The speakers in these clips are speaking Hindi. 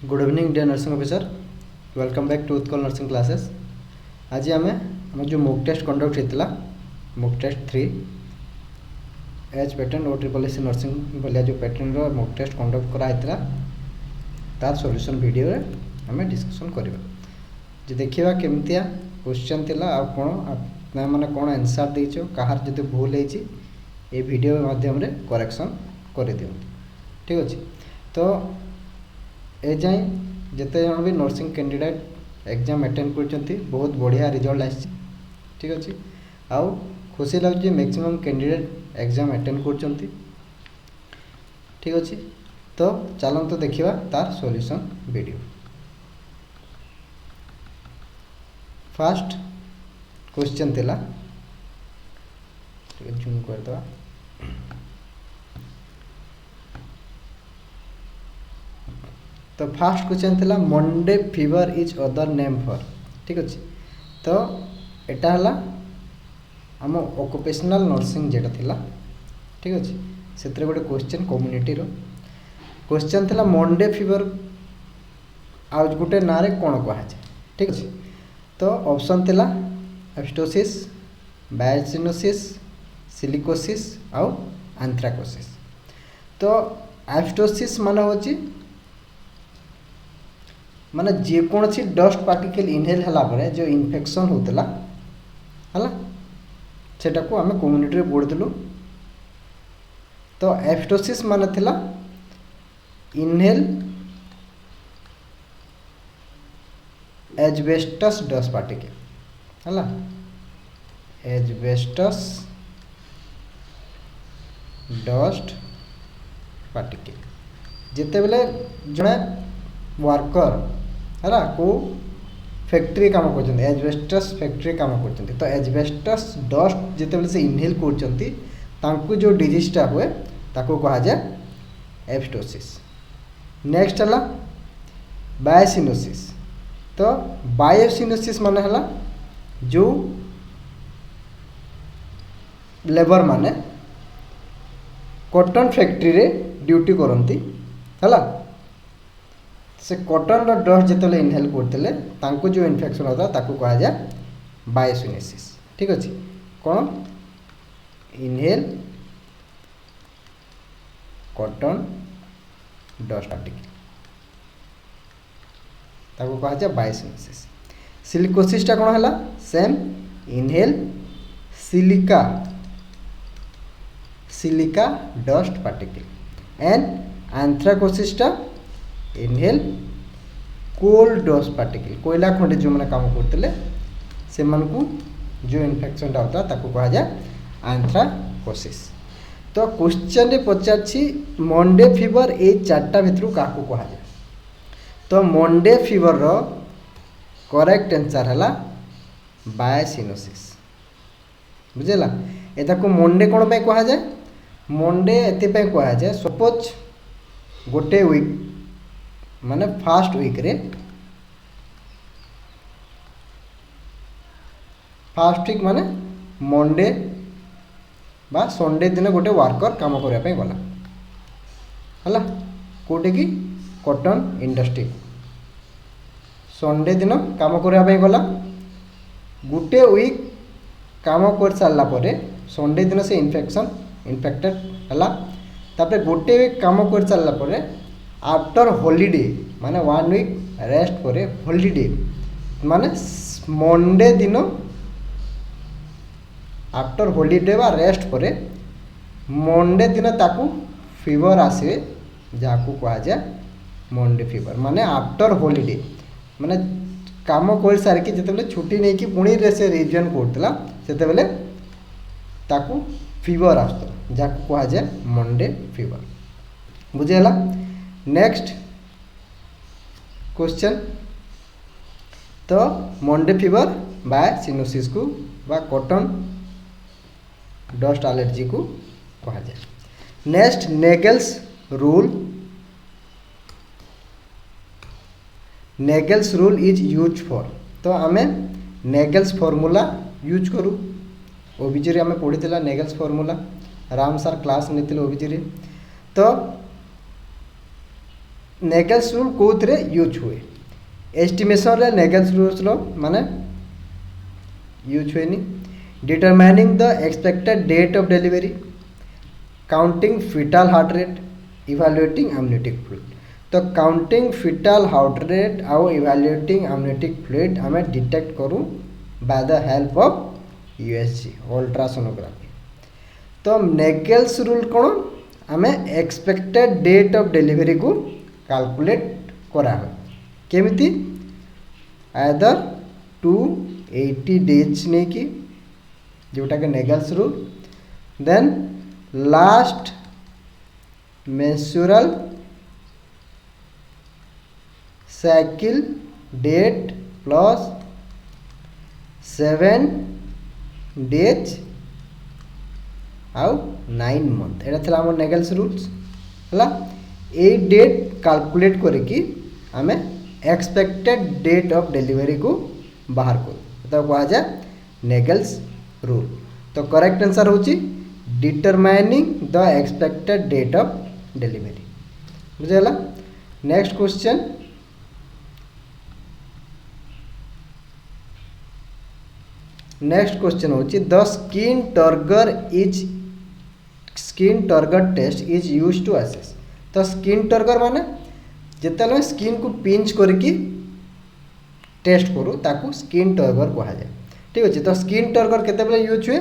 Good evening dear nursing officer, welcome back to Utkal nursing classes. आज आम जो मॉक टेस्ट कंडक्ट होता mock test 3 H pattern O triple S nursing भलिया जो पैटर्न मॉक टेस्ट कंडक्ट कराइला तार सॉल्यूशन वीडियो आम डिस्कशन करवा जे देखा केमतिया क्वेश्चन थिला आ कौन मैंने कौन आंसर देच कहार जो भूल होती ये वीडियो माध्यम करेक्शन कर दियो। ठीक अच्छे तो ए जाए जिते जन भी नर्सिंग कैंडिडेट एग्जाम अटेंड कर बहुत बढ़िया रिजल्ट आसी। ठीक अच्छे आउ खुशी लगे मैक्सिमम कैंडिडेट एग्जाम अटेंड कर। ठीक अच्छे तो चलते देखा तार सॉल्यूशन वीडियो। फर्स्ट क्वेश्चन थिला जूम करदे तो फास्ट क्वेश्चन थिला Monday fever is other name for. ठीक अच्छे तो एटा हला आम ऑक्युपेशनल नर्सिंग जेटा थिला। ठीक अच्छे से गोटे क्वेश्चन कम्युनिटी रो क्वेश्चन थिला मंडे फीवर आज गोटे ना रे कौन कह। ठीक अच्छे तो ऑप्शन थिला एब्स्टोसिस, बायसिनोसिस, सिलिकोसिस आउ एंथ्राकोसिस। तो एब्स्टोसिस माने होची माने जेकोसी डस्ट पार्टिकल इनहेल हला परे जो इन्फेक्शन होतला हला सेटा को आमे कम्युनिटी रे बोल देलु। तो एब्स्टोसिस माने थिला इनहेल एस्बेस्टस डस्ट पार्टिकल हला एस्बेस्टस डस्ट पार्टिकल जिते बेले जड़े वर्कर है को फैक्ट्री काम कर एस्बेस्टस फैक्ट्री काम कर तो एस्बेस्टस डस्ट जिते से इनहेल कर जो डिजीजटा हुए ताको कहा जाए एब्स्टोसिस। नेक्स्ट है बायसिनोसिस। तो बायोसिनोसिस माने हला जो लेबर माने कॉटन फैक्ट्री रे ड्यूटी करती है से कॉटन डस्ट जिते इनहेल करते जो इन्फेक्शन होता ताको कहा जाए बायोसिनोसिस। ठीक अच्छे कौन इनहेल कॉटन डस्ट पार्टिकल ताको कहा जाए बायोसिनोसिस। सिलिकोसिसटा कौन है सेम inhale silica silica dust particle and एंथ्राकोसिसटा इनहेल कोल डस्ट पार्टिकल कोयला खंडे जो मैंने काम करते से जो इन्फेक्शन होता ताको कहा जाए एंथ्राकोसिस। तो क्वेश्चन रे पचारछि मंडे फीवर ए चारटा भितर क्या कहा जाए। तो मंडे फीवर रो करेक्ट आंसर है बायोसिनोसिस। बुझेला एटा को मंडे कौन पे कहा जाए मंडे एते कहा जाए सपोज गोटे वीक माने फास्ट वीक रे फास्ट वीक माने मंडे बा संडे दिन गोटे वर्कर काम करने गला है कोटे कि कॉटन इंडस्ट्री संडे दिन काम करने गला गोटे वीक काम कर सारा पर संडे दिन से इन्फेक्टेड है गोटे वीक काम कर सारा पर आफ्टर हॉलीडे माने 1 वीक रेस्ट पर हॉलीडे माने मंडे दिन आफ्टर हॉलीडे बा रेस्ट पर मंडे दिन ताकू फीवर आसे जाकू कहा जाए मंडे फीवर माने आफ्टर हॉलीडे माने काम कर सारिकी जिते छुट्टी नहीं कि पुणी से रिविजन करता से ताकू फीवर आसता जाकू कहा जाए मंडे फीवर। बुझेला नेक्स्ट क्वेश्चन तो मंडे फीवर बायोसिनोसिस को बा कॉटन डस्ट एलर्जी को कहा जाए। Next Naegele's rule is use for. तो आमे नेगल्स फॉर्मूला यूज करूँ ओबीजी रे आमे पढ़ी Naegele's formula Ram sir class नहीं ओबीजी रे। तो नेगेल्स रूल कौन यूज हुए एस्टिमेशन रे नेगेल्स रूल्स माने यूज हुए determining the expected date of delivery counting fetal heart rate evaluating amniotic fluid तो काउंटिंग फिटाल हार्ट रेट आउ इवैल्यूएटिंग एमनियोटिक फ्लूइड आम डिटेक्ट करूँ by the help of USG ultrasonography तो नेगेल्स रूल कौन आम एक्सपेक्टेड डेट ऑफ डिलीवरी को कैलकुलेट करा केमिति आइदर 280 डेज नहीं कि जोटा के Naegele's rule then last menstrual cycle date plus 7 days आउ 9 मंथ एटा थला हमर नेगेल्स रूल्स हला ए डेट कैलकुलेट करके आमे एक्सपेक्टेड डेट ऑफ डिलीवरी को बाहर कर तो कहा जाए नेगेल्स रूल तो करेक्ट आंसर होची determining the expected date of delivery बुझेला नेक्स्ट क्वेश्चन होची the skin turgor test is use to assess तो स्किन टर्गर माने जिते स्किन को पिंच करके टेस्ट करूँ ताकू स्किन टर्गर कहा जाए ठीक अच्छे तो स्किन टर्गर केते यूज हुए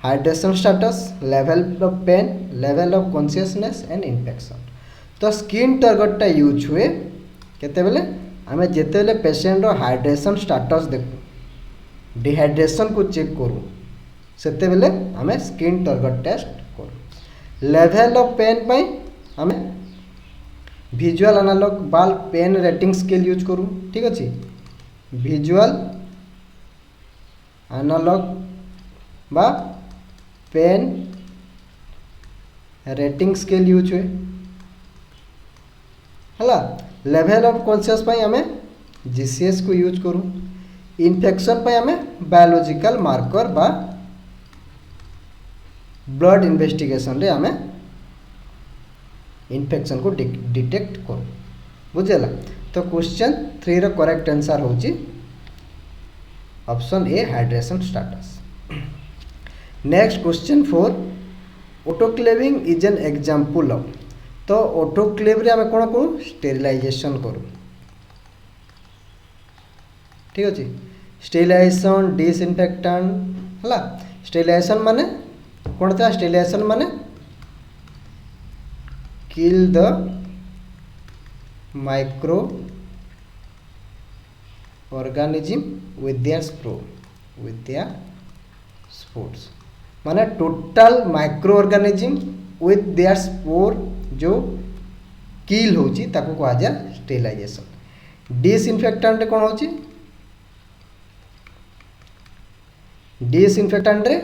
hydration status level of pain level of consciousness and infection तो स्किन टर्गरटा यूज हुए केते आम जिते पेशेंट हाइड्रेशन स्टेटस देखू डिहाइड्रेशन को चेक करूँ सेते बेले आम स्किन टर्गर टेस्ट करूँ लेवल ऑफ पेन पाई आम विजुअल एनालॉग बाल पेन रेटिंग स्केल यूज करूँ ठीक अच्छे विजुअल एनालॉग बा पेन रेटिंग स्केल यूज हुए हला लेवल ऑफ कॉन्शियस पाई आम जीसीएस को यूज करूँ इन्फेक्शन पाई आम बायोलॉजिकल मार्कर बा ब्लड इन्वेस्टिगेशन रे आम इन्फेक्शन को डिटेक्ट करूँ बुझेला तो क्वेश्चन 3 रो करेक्ट आंसर होची option A hydration status next question 4 autoclaving is an example of तो ऑटोक्लेव रे आम कौन करूँ स्टेरिलाइजेशन करूँ ठीक अच्छे स्टेरिलाइजेशन डिसइनफेक्टेंट हला स्टेरिलाइजेशन माने कौन था स्टेरिलाइजेशन माने kill the micro organism with their spores माने total micro organism with their spore जो किल होची ताको कहा जाए स्टेरिलाइजेशन डिसइनफेक्टेंट कौन होची डिसइनफेक्टेंट रे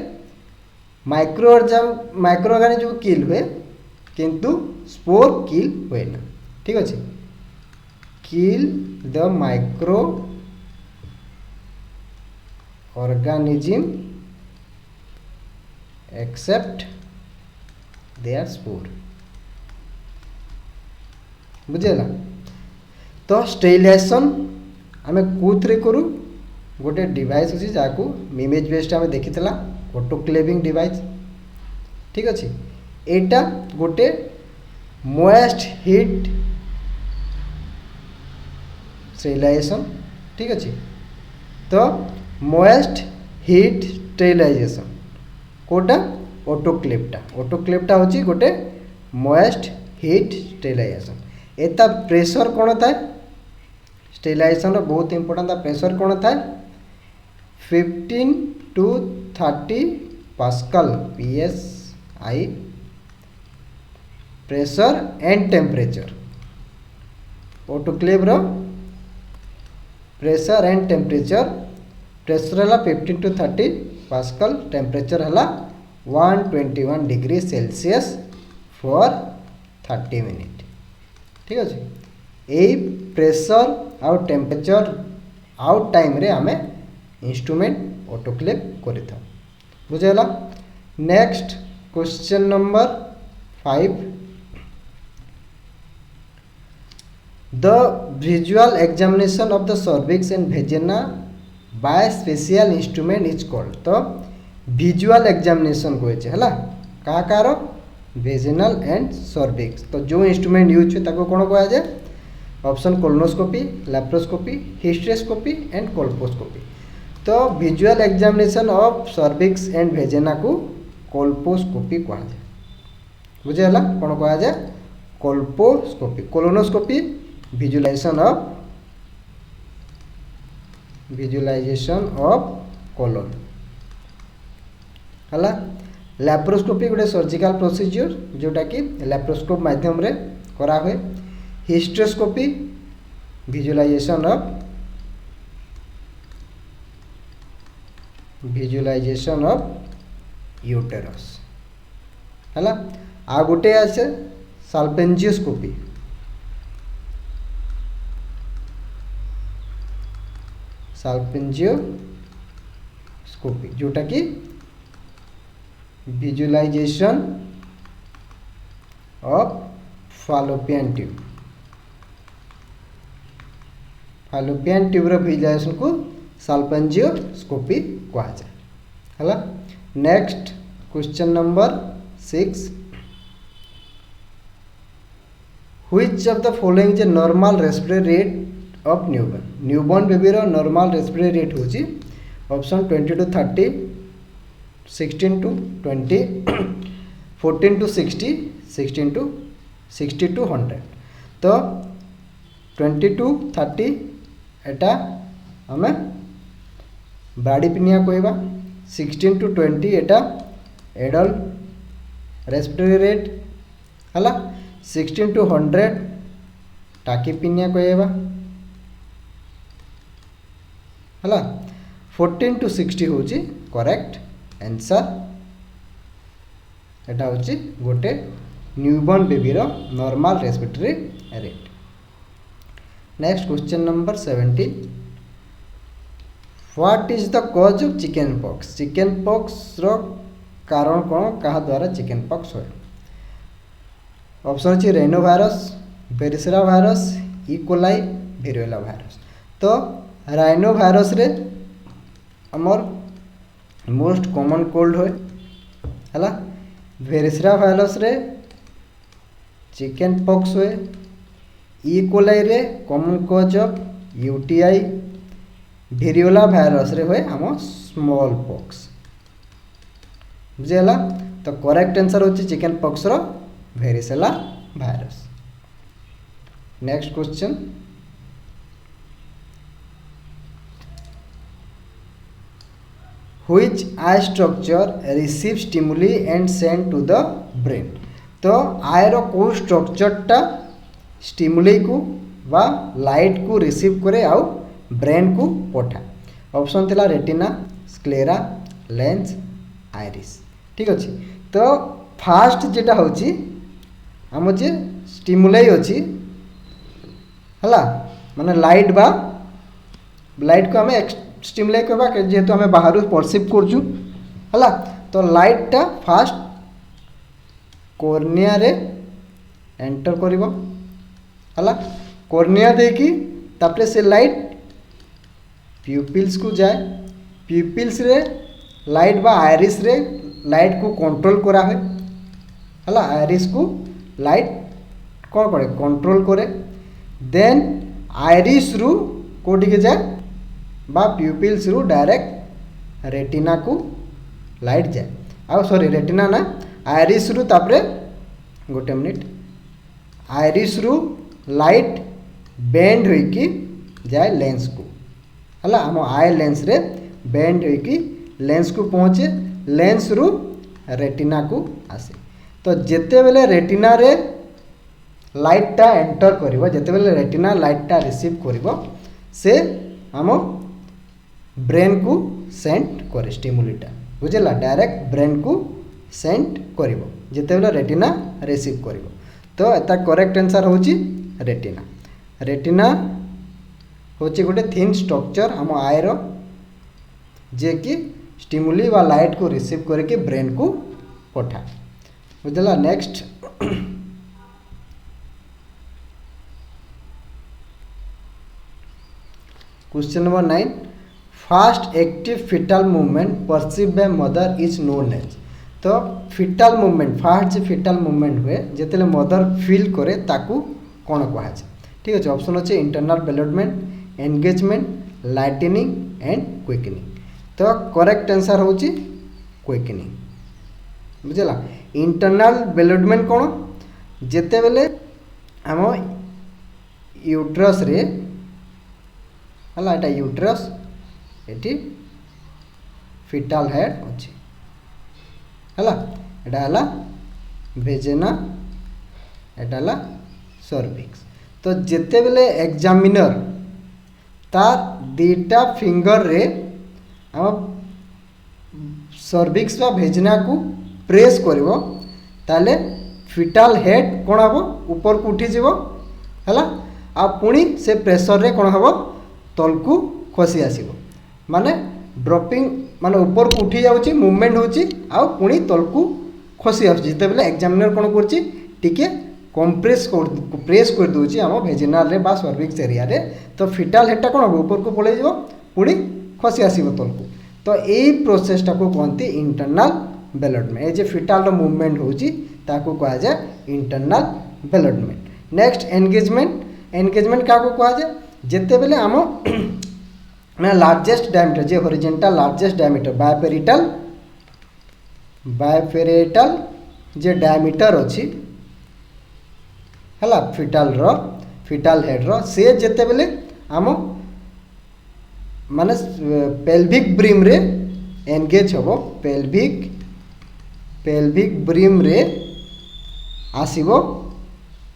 माइक्रो ऑर्गेनिज्म किल हुए किंतु स्पोर किल हुए ना ठीक अच्छे kill the micro organism except their spore बुझेला तो स्टेरिलाइजेशन आम कौन करूँ गोटे डिवाइस अच्छी जहाँ इमेज बेस्ड आम देखी ऑटोक्लेविंग डिवाइस ठीक अच्छे एटा गोटे मोएस्ट हीट स्टेरिलाइजेशन ठीक अच्छे तो मोएस्ट हीट स्टेरिलाइजेशन कोटा ऑटोक्लेवटा होची गोटे मोएस्ट हीट स्टेरिलाइजेशन एता प्रेशर कौन था स्टेरिलाइजेशन बहुत इंपोर्टेंट था प्रेशर कौन था 15 to 30 pascal psi pressure and temperature autoclave रो प्रेशर एंड टेम्परेचर प्रेशर है 15 to 30 पास्कल टेम्परेचर है 121 डिग्री सेल्सियस फॉर 30 मिनिट ठीक अच्छे यही प्रेशर आउ टेम्परेचर आउ टाइम रे आमे इंस्ट्रूमेंट ऑटोक्लेव करि था बुझेला next question number 5 the visual examination of the cervix and vagina by special instrument is called। तो visual examination कहचे है क्या कार वेजिनल एंड सर्विक्स। तो जो इंस्ट्रूमेंट यूज हुए ताको कौन कह जाए option colonoscopy, laparoscopy, hysteroscopy and colposcopy. तो visual examination of cervix and vagina को कोल्पोस्कोपी कह जाए। बुझेगा कौन कह जाए colposcopy. Colonoscopy visualization of colon है। लैप्रोस्कोपी गोटे सर्जिकल प्रोसीजर जोटा कि लैप्रोस्कोप माध्यम रे करा हुए। हिस्टेरोस्कोपी विजुअलाइजेशन ऑफ यूटेरस है। आ गोटे आसे साल्पेंजियोस्कोपी। साल्पेंजियोस्कोपी जोटा कि visualization of fallopian tube. Fallopian tube visualization को साल्पेंजियोस्कोपी कहा जाए है। Next question number 6, which of the following is a normal respiratory rate of newborn. Newborn baby रो नॉर्मल रेस्पिरेटरी रेट होची option 20 to 30, 16 to 20, 14 to 60, 16 to 60 to 100। तो 20 to 30 एटा हमें ब्राडीपिनिया कहवा। 16 to 20 Etah adult respiratory rate है। 16 to 100 टाकीपिनिया कहवा है। 14 to 60 हूँ करेक्ट आंसर। एटा हूँ गोटे न्यूबॉर्न बेबी रो normal respiratory rate. Next question number 17, what is the cause of chicken pox. Chicken pox रो कारण कौन क्या द्वारा चिकन पॉक्स हो। ऑप्शन अच्छी rhino virus, varicella virus, E coli, variola virus. तो राइनो वायरस रे हमर मोस्ट कॉमन कोल्ड होए है। बेरिसेरा वायरस रे चिकन पॉक्स होए। इकोलाई रे common cause of UTI. Variola virus रे होए हम स्मॉल पॉक्स। बुझेला। तो करेक्ट आंसर होची चिकन पॉक्स रो varicella virus. Next question, which eye structure receive stimuli and send to the brain. तो आई रो को स्ट्रक्चरटा स्टिमुली को बा लाइट को रिसीव करे आउ ब्रेन को पठा। ऑप्शन थिला रेटिना, स्क्लेरा, लेंस, आइरिस। ठीक अच्छे। तो फास्ट जेटा होची आम जे स्टिमुलाई अच्छी है माने लाइट बा लाइट को आम स्टिमुलाई कहबा जेहेतु आम बाहर परसीव करचु है। तो लाइटटा फास्ट कॉर्निया रे एंटर करिवो है। कॉर्निया देकी तापरे से लाइट प्यूपिल्स को जाए। प्यूपिल्स रे लाइट बा आइरिस रे लाइट को कंट्रोल करा है। आइरिस को लाइट कौन करे कंट्रोल करे। देन आइरिस रु कोटी के जाए बा प्यूपिल्स रु डायरेक्ट रेटिना को लाइट जाए। आ सॉरी रेटिना ना आइरिस रु तापरे गोटे मिनिट आइरिस रु लाइट बेंड होइकी जाए लेंस को है। आम आई लेंस रे बेंड होइकी लेंस को पहुँचे। लेंस रु रेटिना को आसे। तो जेते बेले रेटिना रे लाइटटा एंटर करिवो जेते बेले रेटिना लाइटटा रिसीव करिवो से आम ब्रेन को सेंड करे स्टिमुलीटा। बुझेला डायरेक्ट ब्रेन को सेंड करिवो जेते बेले रेटिना रिसीव करिवो। तो एता करेक्ट आंसर होची रेटिना। रेटिना होची गोटे थिन स्ट्रक्चर आम आई रो जे कि स्टिमुली वा लाइट को रिसीव करके ब्रेन को पठा। बुझला। Next question number 9 first active fetal movement perceive by mother is known as. तो फिटाल मूवमेंट फास्ट जो फिटाल मूवमेंट हुए जिते मदर फील करे ताकू कौन कहुए। ठीक अच्छे ऑप्शन अच्छे internal development engagement lightning and quickening. तो करेक्ट आंसर हूँ क्विकनिंग बुझला। इंटरनल डेवलपमेंट कौन जिते बेले आम यूट्रस रे हला एटा यूट्रस एटी फिटाल हेड अच्छे हला एटा हला वेजिना एटा हला सर्विक्स। तो जिते बेले एग्जामिनर तार दीटा फिंगर रे आम सर्विक्स वा भेजना को प्रेस करिवो ताले फिटाल हेड कौन हम ऊपर को उठी जीवो हला आ पुणी से प्रेशर रे कौन हम तल को खसी आसीबो माने ड्रॉपिंग माने ऊपर को उठी जाउची मूवमेंट होची आ पुणी तल को खसी आउची। जिते बेले एग्जामिनर कौन करची टिके कंप्रेस प्रेस कर दूची आम भेजिनाल रे बा सर्विक्स एरिया रे। तो फिटाल हेडटा कौन हम ऊपर को पळै जीवो पुणी खसी आसीबो तल को। तो यही प्रोसेसटा को कहते इंटरनल डेवलपमेंट। ये जो फिटाल मूवमेंट होची ताको कहा जाए internal development. Next engagement. Engagement क्या कहा जाए जिते बेले आम लार्जेस्ट डायमीटर जे हॉरिजॉन्टल लार्जेस्ट डायमीटर बायपेरिटल जे डायमीटर अच्छी है फिटाल हेड रो से जिते बेले आम माने पेल्विक ब्रीम रे एंगेज हम पेल्विक ब्रीम रे आसीबो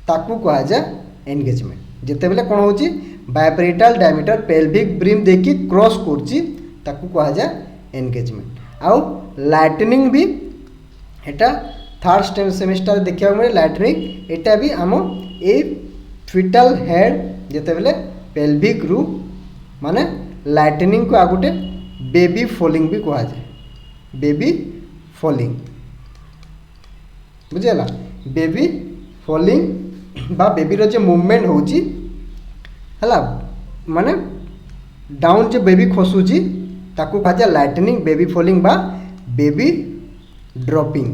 ताकू कहा जाए एंगेजमेंट। जिते बेले कौन होची बायपेरिटल डायमीटर पेल्विक ब्रीम देखी क्रॉस करची ताकू कहा जाए एंगेजमेंट। आउ लाइटनिंग भी एटा थर्ड सेमिस्टर देखा मिले लाइटनिंग एटा भी आम ए फिटाल हेड जिते बेले पेल्विक रू माने लाइटनिंग को आगुटे बेबी फॉलिंग भी कहा जाए बेबी फॉलिंग बुझेला। बेबी फॉलिंग बा बेबी रो जो मूवमेंट होची हला माने डाउन जो बेबी खसुची ताकू कहा जाए लाइटनिंग बेबी फॉलिंग बा बेबी ड्रॉपिंग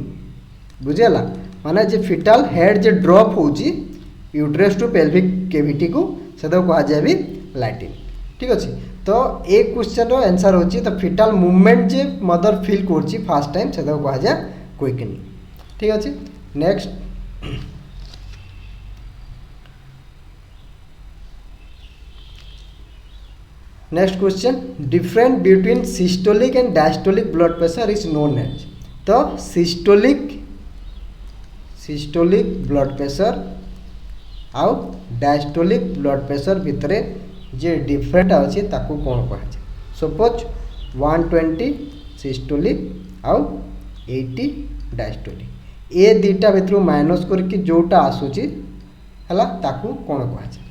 बुझेला। माने जो फिटाल हेड जो ड्रॉप होची यूट्रस टू पेल्विक कैविटी को से कहा जाए भी लाइटनिंग। ठीक अच्छे। तो एक क्वेश्चन रो आंसर होची तो फिटाल मूवमेंट जे मदर फील करची फर्स्ट टाइम से कहा जाए क्विकनिंग। ठीक अच्छे। Next question different between systolic and diastolic blood pressure is known as. तो सिस्टोलिक ब्लड प्रेशर आउ डायस्टोलिक ब्लड प्रेशर भितरे जे डिफरेंट अच्छे ताकू कौन कहा जाए। सपोज 120 सिस्टोलिक आउ 80 डायस्टोलिक ए दुईटा भितर माइनस करके जोटा आसूची है ताकू कौन कहा जाए।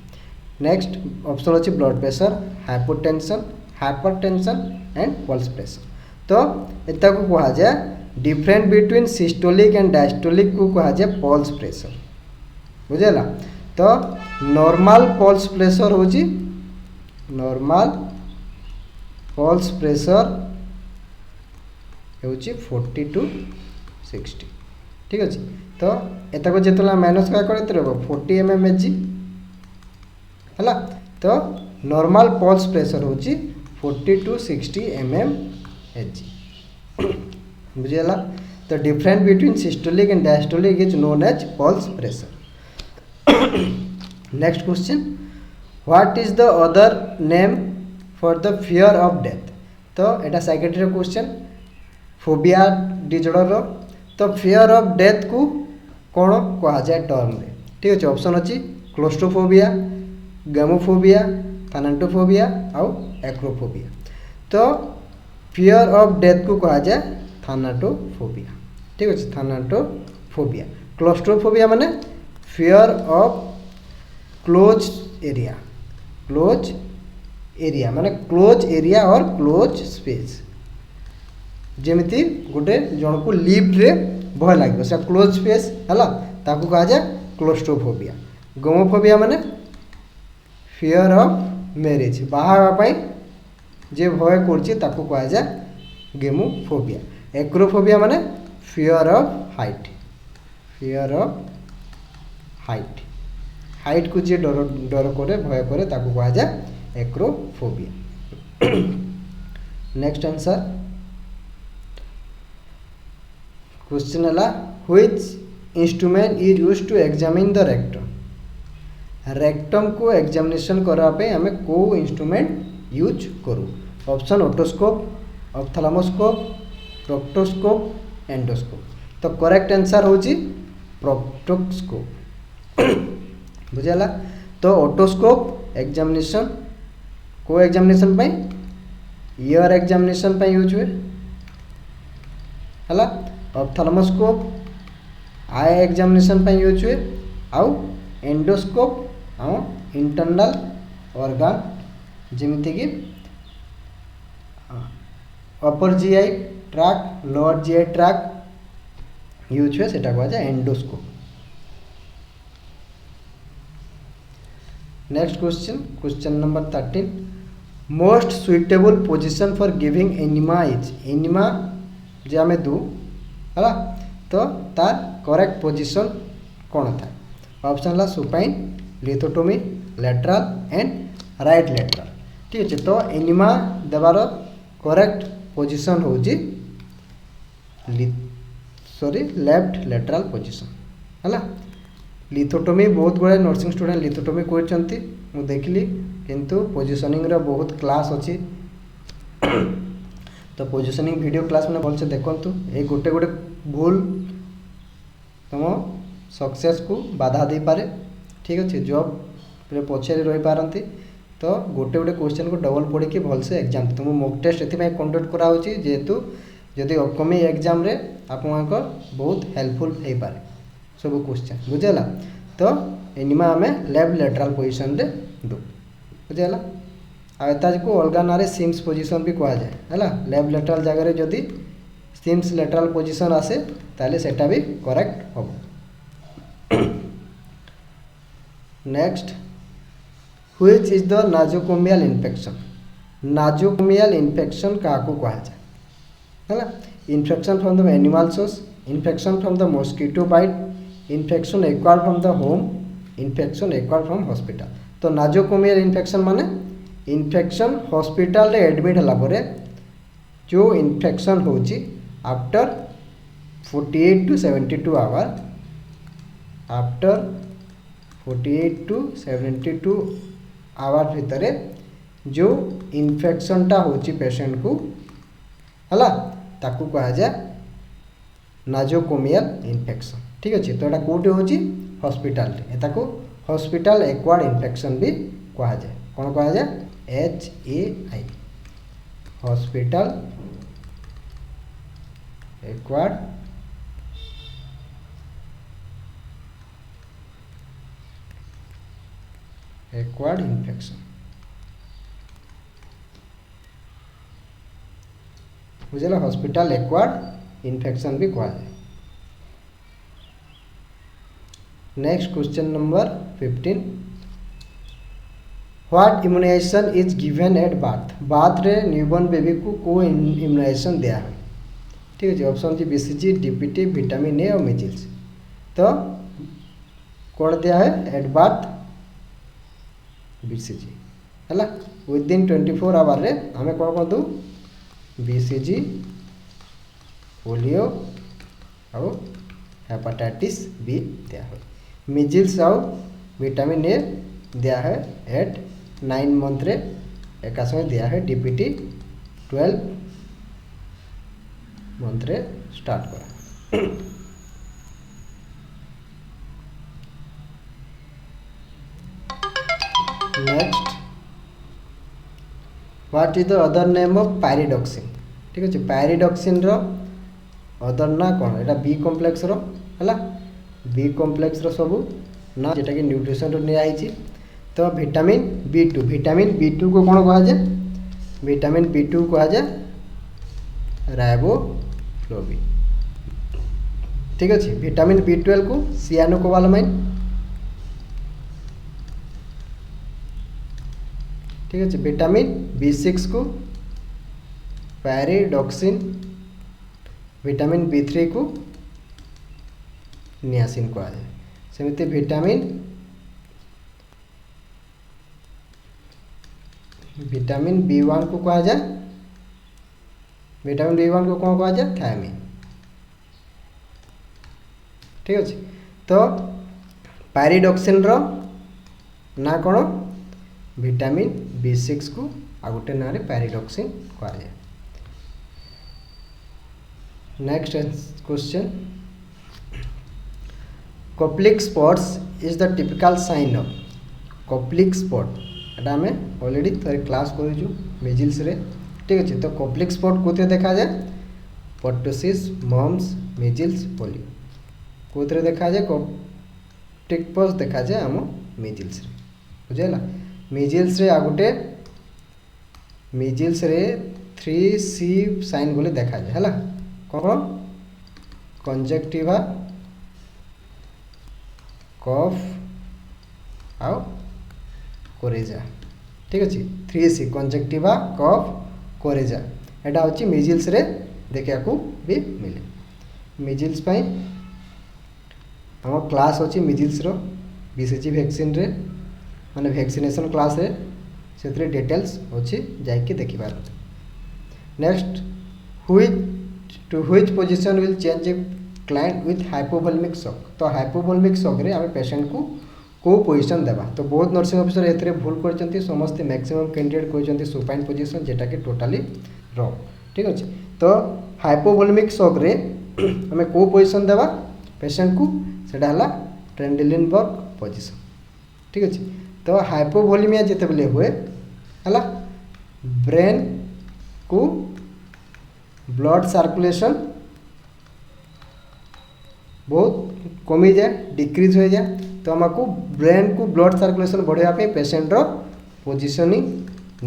नेक्स्ट ऑप्शन अच्छे blood pressure hypertension and pulse pressure. तो एता को कहा जाए different between systolic and diastolic को कहा जाए पल्स प्रेशर बुझेला। तो नॉर्मल पल्स प्रेशर होची नॉर्मल पल्स प्रेशर होची 40 to 60। ठीक अच्छे। तो एता को जितना माइनस क्या करते रहो 40 mmHg है। तो नॉर्मल पल्स प्रेशर होची 40 to 60 mmHg बुझेला। तो different between systolic and diastolic is known as pulse pressure. Next question what is the other name for the fear of death. तो एटा साइकेट्री क्वेश्चन फोबिया डिजॉर्डर। तो फियर ऑफ डेथ को कौन कहा जाए टर्म रे। ठीक अच्छे। ऑप्शन अच्छी क्लोस्ट्रोफोबिया गैमोफोबिया थानाटोफोबिया आउ एक्रोफोबिया। तो फियर ऑफ डेथ को कहा जाए थानाटोफोबिया। ठीक अच्छे। थानाटोफोबिया। क्लोस्ट्रोफोबिया माने फियर ऑफ क्लोज एरिया माने क्लोज एरिया और क्लोज स्पेस। जेमिति गोटे जन को लिफ्ट रे भय लगे से क्लोज स्पेस है ताकू कहा जाए क्लोस्ट्रोफोबिया। गोमोफोबिया माने फियर ऑफ ମ୍ୟାରେଜ୍ ବାହା जे भय कर गेमोफोबिया। एक्रोफोबिया माने fear of height, fear of height, height को जे डर डर करे भय करे ताको कहा जाए एक्रोफोबिया। नेक्स्ट आंसर क्वेश्चन है which instrument is used to examine the rectum. Rectum को एग्जामिनेशन करने आम को इंस्ट्रूमेंट यूज करूँ। Option otoscope, ophthalmoscope, proctoscope, endoscope. तो करेक्ट आंसर होची प्रोक्टोस्कोप। बुझेला। तो ओटोस्कोप एग्जामिनेशन को एग्जामिनेशन पाई ईयर एग्जामिनेशन पाई यूज हुए है। ऑप्थेल्मोस्कोप आई एग्जामिनेशन पाई यूज हुए। आउ एंडोस्कोप इंटरनल ऑर्गन जमीती कि upper GI tract lower GI tract use हुए सेटा कहा जाए endoscope. Next question, question number 13 most suitable position for giving enema is. Enema जे आम दू है तो तार करेक्ट पोजिशन कौन था। ऑप्शन है supine, lithotomy, lateral and right lateral. ठीक अच्छे। तो एनिमा देवार करेक्ट पोजिशन हूँ सॉरी लेफ्ट लैटरल पोजिशन है। लिथोटोमी बहुत गुड़ाए नर्सिंग स्टूडेंट लिथोटोमी करछंती मु देखली, किंतु पोजिशनिंग रा बहुत क्लास अच्छी। तो पोजिशनिंग वीडियो क्लास मैंने भलसे देखंतु। ये गोटे गोटे भूल तुम सक्सेस को बाधा दे पारे। ठीक अच्छे। जॉब पछे रही पारती तो गोटे गोटे क्वेश्चन को डबल पढ़ी कि भलसे एग्जाम तुम मॉक टेस्ट एथि कंडक्ट कराउची जेहेतु जदि अपकमिंग एग्जाम रे आपन बहुत हेल्पफुल हो पारे सब क्वेश्चन। बुझेला। तो एनिमा आम लेफ्ट लैटरल पोजिशन रे दो। बुझेला। आता को अलग ना सिम्स पोजिशन भी कह जाए है। लेफ्ट लैटरल जगह जदि सिम्स लैटरल पोजिशन आसे ताले सेटा भी करेक्ट हम। Next which is the nosocomial infection. Nosocomial infection क्या कह जाए है। Infection from the animal source, infection from the mosquito bite, infection acquired from the home, infection acquired from hospital. तो नाजोकोमियल इन्फेक्शन माने इन्फेक्शन हॉस्पिटल रे एडमिट होला परे जो इन्फेक्शन होची after 48 to 72 hour, after 48 to 72 hour भितर जो इन्फेक्शनटा होची पेशेंट को है ताकू कहा जाए नाजोकोमियल इन्फेक्शन। ठीक अच्छे। तो यहाँ कौटे होची हॉस्पिटल रे ताकू हॉस्पिटल एक्वायर्ड इन्फेक्शन भी कहा जाए। कौन कहा जाए HAI हॉस्पिटल एक्वायर्ड इन्फेक्शन। बुझेला। हॉस्पिटल एक्वायर्ड इन्फेक्शन भी कहा जाए। Next question number 15 what immunisation is given at birth. Birth रे न्यूबॉर्न बेबी को इम्यूनाइजेशन दिया है। ठीक है। ऑप्शन जी BCG, DPT, विटामिन ए और मेजिल्स। तो कौन दिया है एट बार्थ BCG है। विदिन 24 आवर रे हमें कौन कौन दू BCG, पोलियो और हेपाटाइटिस बी दिया है। मिजिल्स और विटामिन ए दिया है एट 9 मंथ रे एक समय दिया है। DPT 12 मंथ रे स्टार्ट करा। Next what is the other name of pyridoxine. ठीक अच्छे। पायरिडॉक्सिन रो अदर ना कौन एटा बी कॉम्प्लेक्स रो है। बी कॉम्प्लेक्स रो सब ना जेटा कि न्यूट्रिशन रो निया आइछि। तो विटामिन B2, विटामिन B2 को कौन कहा जाए विटामिन B2 कहा जाए राइबोफ्लोविन। ठीक अच्छे। विटामिन B12 को सियानोकोबालामाइन। ठीक अच्छे विटामिन B6 को पैरिडॉक्सिन विटामिन B3 को नियासिन कह जाए सेमती विटामिन B1 को कह जाए विटामिन B1 को कौन कह जाए थायमिन ठीक अच्छे तो पैरिडॉक्सिन रो ना कौन विटामिन B6 को आ गोटे ना पैरिडॉक्सिन कह जाए। Next question Koplik spots is the typical sign of Koplik spot एटा आम ऑलरेडी थोड़े क्लास करूँ मिजिल्स रे ठीक अच्छे तो कॉप्लिक स्पॉट कौन देखा जाए पर्टोसिस मम्स मिजिल्स पोलियो कौन देखा जाए कॉप्टिक पॉक्स देखा जाए आम मिजिल्स रे बुझेगा मिजिल्स रे आ गोटे मिजिल्स रे 3C साइन बोले देखा जाए है कौन कंजक्टिवा कफ आउ कोरेजा ठीक अच्छे 3C कंजक्टिवा कफ कोरेजा एटा हूँ मिजिल्स रे देखा भी मिले मिजिल्स पाई हम क्लास अच्छी मिजिल्स रो BCG वैक्सीन रे माने वैक्सीनेशन क्लास रे से डिटेल्स अच्छी जाकि देखिपार। Next which position will change a client with hypovolemic shock तो हाइपोवोल्मिक शॉक रे आम पेशेंट को पोजीशन देबा तो बहुत नर्सिंग ऑफिसर एथरे भूल करचंती समस्त मैक्सिमम कैंडिडेट कहते सुपाइन पोजीशन जेटा कि टोटाली रॉन्ग ठीक अच्छे तो हाइपोवोल्मिक शॉक रे आम को पोजीशन देबा पेशेंट को सेटा हला ट्रेंडेलिनबर्ग पोजीशन ठीक अच्छे तो हाइपोवोलेमिया जिते बेले हुए है ब्रेन को ब्लड सर्कुलेशन बहुत कमी जाए डिक्रीज हो जाए तो आमको ब्रेन को ब्लड सर्कुलेशन बढ़ावाई पेशेंटर पोजिशनिंग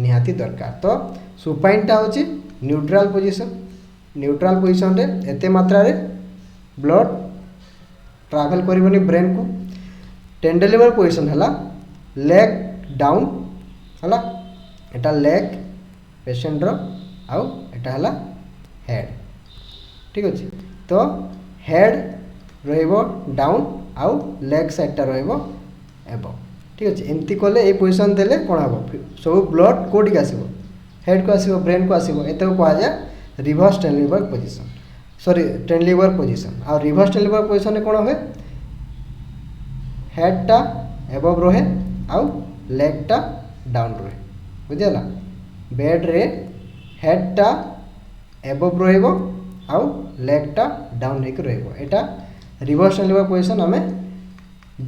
निहाती दरकार तो सुपाइनटा हूँ न्यूट्राल पोजिशन रे एते मात्रा रे ब्लड ट्रावेल करबनी ब्रेन को टेंडेलिवर पोजिशन है लेग डाउन है एटा लेग पेशेंटर आउ एटा है हेड ठीक अच्छे तो हेड रहिबो डाउन आउ लेग साइडटा रहिबो एबव ठीक अच्छे एमती कले ये पोजिशन देले कौन हम सब ब्लड कोटी आसो हेड को आसो ब्रेन को आसो एत कह जाए रिवर्स टेंडेलिवर पोजिशन सॉरी टेंडेलिवर पोजिशन आ रिवर्स टेंडेलिवर पोजिशन कौन हुए हेडटा एबव रहे आउ लेगटा डाउन रहे बुझेगा बेड रे हेडटा एबव रहिबो आउ लेगटा डाउन होकर रहिबो एटा रिवर्स टेंडेलिवर पोजिशन आम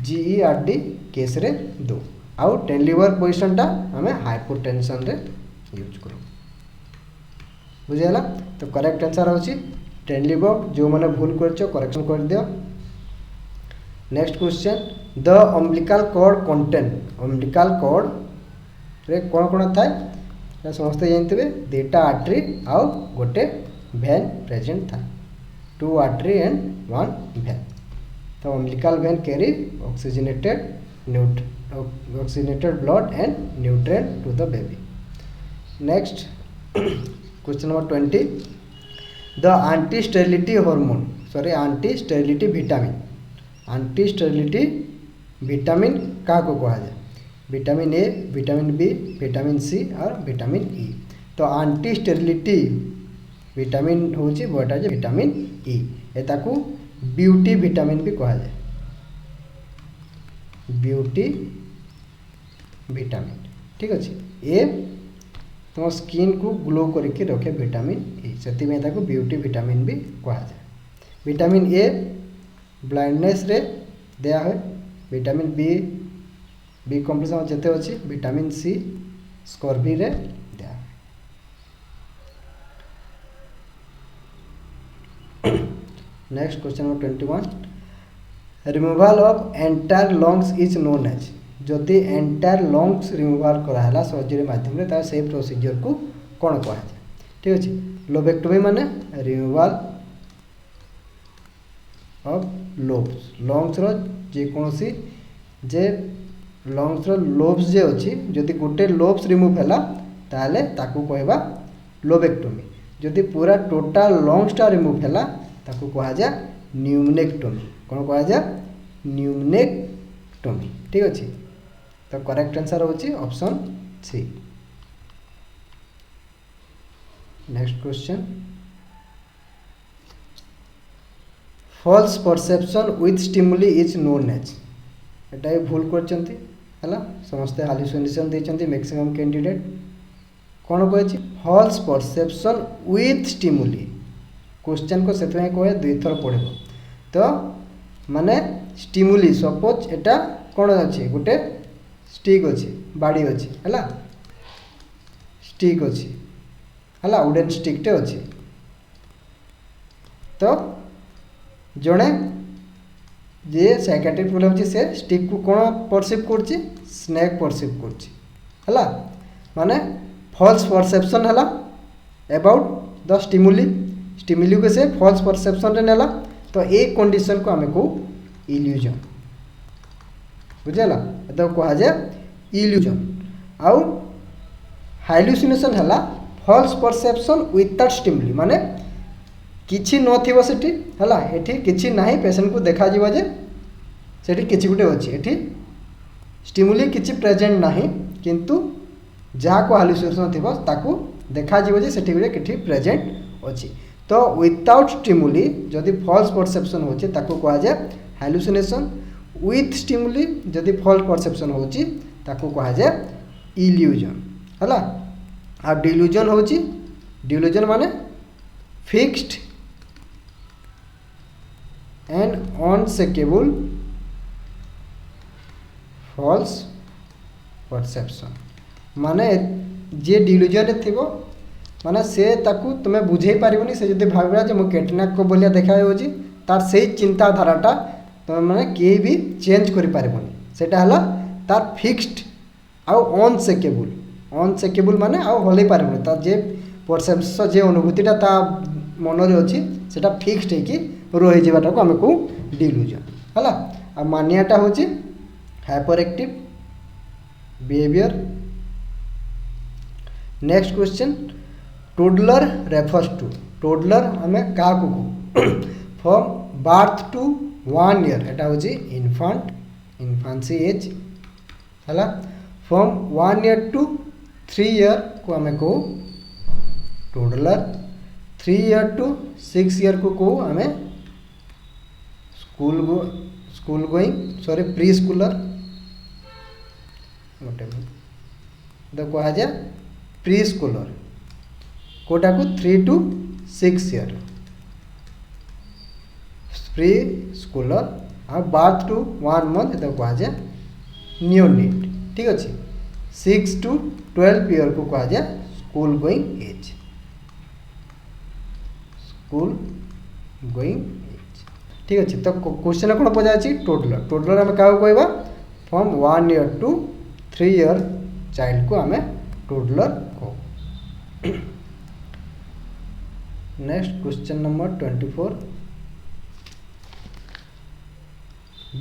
GERD केस रे दो आउ टेंडेलिवर पोजिशनटा आम हाइपोटेंशन रे यूज करूँ बुझेगा तो करेक्ट आंसर होची टेंडेलिवर जो मैंने भूल कर करेक्शन कर दियो। Next question the umbilical cord content umbilical cord रे कौन कौन थाए समस्त जानते दुटा आर्टरी आउ गोटे भेन प्रेजेंट था 2 आर्टरी एंड 1 भेन तो umbilical vein carry oxygenated blood and nutrient to the baby. Next question number 20 the anti sterility hormone sorry anti sterility vitamin क्या को कहा जाए vitamin A vitamin B vitamin C और विटामिन ई तो एंटी स्टेरिलिटी विटामिन हूँ वोटा विटामिन ई एताकू ब्यूटी विटामिन भी कहा जाए ब्यूटी विटामिन ठीक अच्छे ए तुम स्किन को ग्लो करके रखे विटामिन ई से ब्यूटी विटामिन भी कहा जाए। विटामिन ए ब्लाइंडनेस रे दिया है विटामिन बी कम्प्लेक्स जिते अच्छी विटामिन सी स्कर्वी रे दिया next question number 21 removal of entire lungs is known as जदि एंटायर लंग्स रिमूवल कराला सर्जरी माध्यम से से प्रोसीजर को कौन कह जाए ठीक अच्छे लोबेक्टोमी माने रिमूवल ऑफ लोब्स लंग्स रो जेकोसी जे लंग्स लोब्स जे अच्छी जदि गोटे लोब्स रिमूव है ताले ताकू कहवा लोबेक्टोमी जदि पूरा टोटाल लंग्सटा रिमूव है ताकू कह जा न्यूमनेक्टोमी कौन कह जा न्यूमनेक्टोमी ठीक अच्छे तो करेक्ट आंसर होची option C. Next question false perception with stimuli is known as एटा भूल करचंती हला समस्ते हालुसिनेशन देचंती मैक्सिमम कैंडिडेट कौन कहे false perception with stimuli question को से कहे दुई थर पढ़ो तो माने स्टिमुली सपोज एटा कौन अच्छे गोटे स्टिक अच्छे बाड़ी अच्छे है स्टिक अच्छे है वुडेन स्टिकटे अच्छे तो जड़े जे साइकाट्रिक प्रॉब्लम अच्छे से स्टिक को कौन परसीव कर स्नेक परसीव कर माने फॉल्स परसेप्शन है अबाउट द स्टिमुली को से फॉल्स परसेप्शन रे नेला तो ये कंडीशन को आम को इल्यूजन बुझेला तो कह जाए इल्यूजन आउ हाइलुसिनेशन है फॉल्स परसेप्शन विदाउट स्टिमुली माने किछि नथिबो सेठी हला एठी किछि नाही पेशेंट को देखा जीवा जे सेठी किछि गुटे अछि एठी स्टिमुली किछि प्रेजेंट नाही किंतु जहाँ को हालुसिनेशन थिबो ताकू देखा जीवो जे सेठी गुटे किछि प्रेजेंट अछि तो विदाउट स्टिमुली जदि फॉल्स परसेप्शन होछि ताकू कहा जाए हालुसिनेशन विथ स्टिमुली जदि फॉल्स परसेप्शन होछि ताकू कहा जाए इल्यूजन हला आ डिल्यूजन होछि डिल्यूजन माने fixed and unshakable false perception माने जे डिल्यूजन थिबो माने से ताकू तुम्हें बुझे पारिबनी से जदि भाबरा जे मो कैटनाक को बोलिया देखा होछि तार सही चिंताधाराटा तुम मैंने किए भी चेंज कर पारिबनी सेटा हला तार फिक्स्ड आउ अनसेकेबल माने आउ हलै पारिबनी तार जे परसेप्शन जे अनुभूतिटा ता मन रे अछि सेटा फिक्स्ड है कि रही जाटा को आम को डिल्यूजन हला आ मानियाटा होछि hyper active behaviour. Next question toddler refers to toddler हमें क्या को फ्रॉम बर्थ टू 1 ईयर एटा होछि इन्फांसी एज हला फ्रॉम 1 ईयर टू 3 ईयर को हमें को टोडलर 3 ईयर टू 6 ईयर को हमें school going sorry pre Schuler तो कहा जाए प्री स्कूलर कोटा को 3 टू 6 ईयर प्री स्कूलर और बर्थ टू 1 मंथ तो कहा जाए न्यूनेट ठीक अच्छे 6 टू 12 ईयर को कहा जाए स्कूल गोइंग एज ठीक अच्छे तो क्वेश्चन कौन पचार टोडलर टोडलर आम क्या कहवा from 1 year to 3 year child को आम टोडलर कह। Next question number 24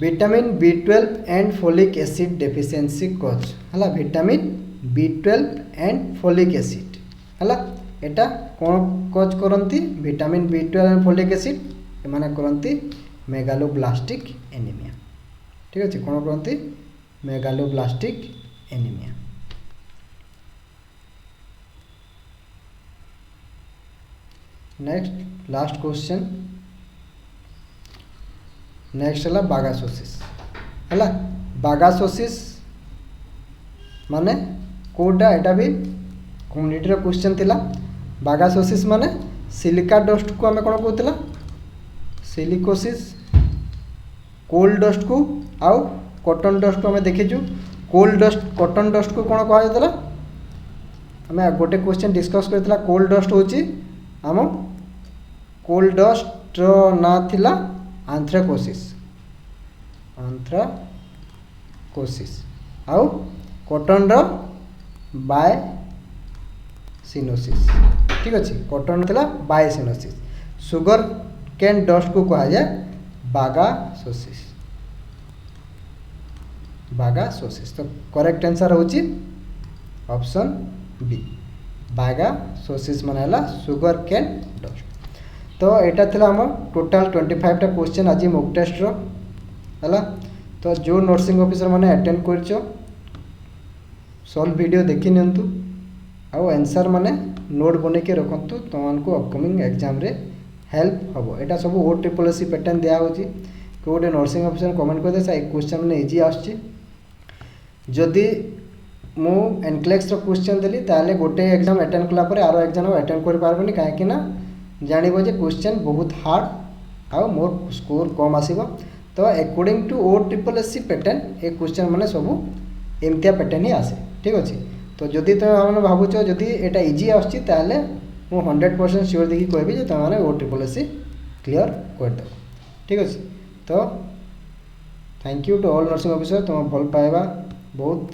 vitamin B12 and folic acid deficiency cause हला vitamin B12 and folic acid हला एटा कौन कज करती vitamin B12 and folic acid एमाने करती मेगालोब्लास्टिक एनीमिया ठीक अच्छे कौन करती megaloblastic anaemia. Next last question next है बागासोसिस है बागासोसिस माने कोटा एटा भी कम्युनिटी क्वेश्चन थिला बागासोसिस माने सिलिका डस्ट को आम कौन कहला सिलिकोसिस कोल्ड डस्ट को आउ कॉटन डस्ट को आम देखीचु कोल्ड डस्ट कॉटन डस्ट को कौन कहला आम गोटे क्वेश्चन डिस्कस करथिला कोल्ड डस्ट होची आम कोल्ड डस्ट ना थिला आंथ्राकोसिस आउ कॉटन बाय सिनोसिस ठीक अच्छे कॉटन थिला बाय सिनोसिस सुगर कैन डस्ट को कहा जाए बागासोसिस बागा सोसिस। तो करेक्ट आंसर होची ऑप्शन बी बागा सोसिस माने हला सुगर केन डस्ट। तो एटा थिला हमर टोटल 25 टा क्वेश्चन आज मॉक टेस्ट रो हला। तो जो नर्सिंग ऑफिसर माने अटेंड करछो सॉल्व वीडियो देखि नियंतु आउ आंसर माने नोट बने के रखंतु तुमको अपकमिंग एग्जाम रे हेल्प हबो। एटा सब OSSC पैटर्न दिया होची कोडे नर्सिंग ऑफिसर कमेंट कर दे से क्वेश्चन माने इजी आछी। जदि मु एनक्लेक्स रो क्वेश्चन देली ताले गोटे एग्जाम अटेंड कला परे आरो एग्जाम अटेंड कर पारबनी काहे कि ना जानिबो जे क्वेश्चन बहुत हार्ड आउ मोर स्कोर कम आसीबो। तो अकॉर्डिंग टू OSSC पैटर्न ए क्वेश्चन माने सब एमतिया पैटर्न ही आसे ठीक अछि। तो जदि तुम मैंने भावुच जदि एटा इजी आछी ताले मु 100% श्योर देखि कहबी जे तुम OSSC क्लियर कर दो ठीक अछि। तो thank you to all nursing officer तुम भल पाइबा बहुत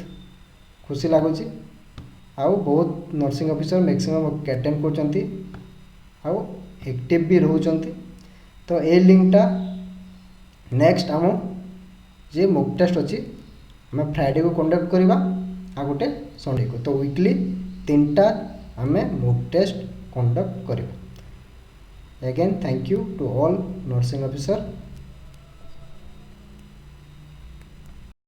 खुशी लगुच आउ बहुत नर्सिंग ऑफिसर मैक्सिमम अटेंड करचंती आउ एक्टिव भी रहउचंती। तो ए लिंकटा नेक्स्ट आम जे मॉक टेस्ट अच्छी आम फ्राइडे को कंडक्ट करवा आ गोटे संडे को। तो वीकली 3टा आम मॉक टेस्ट कंडक्ट करवा। Again thank you to all nursing officer.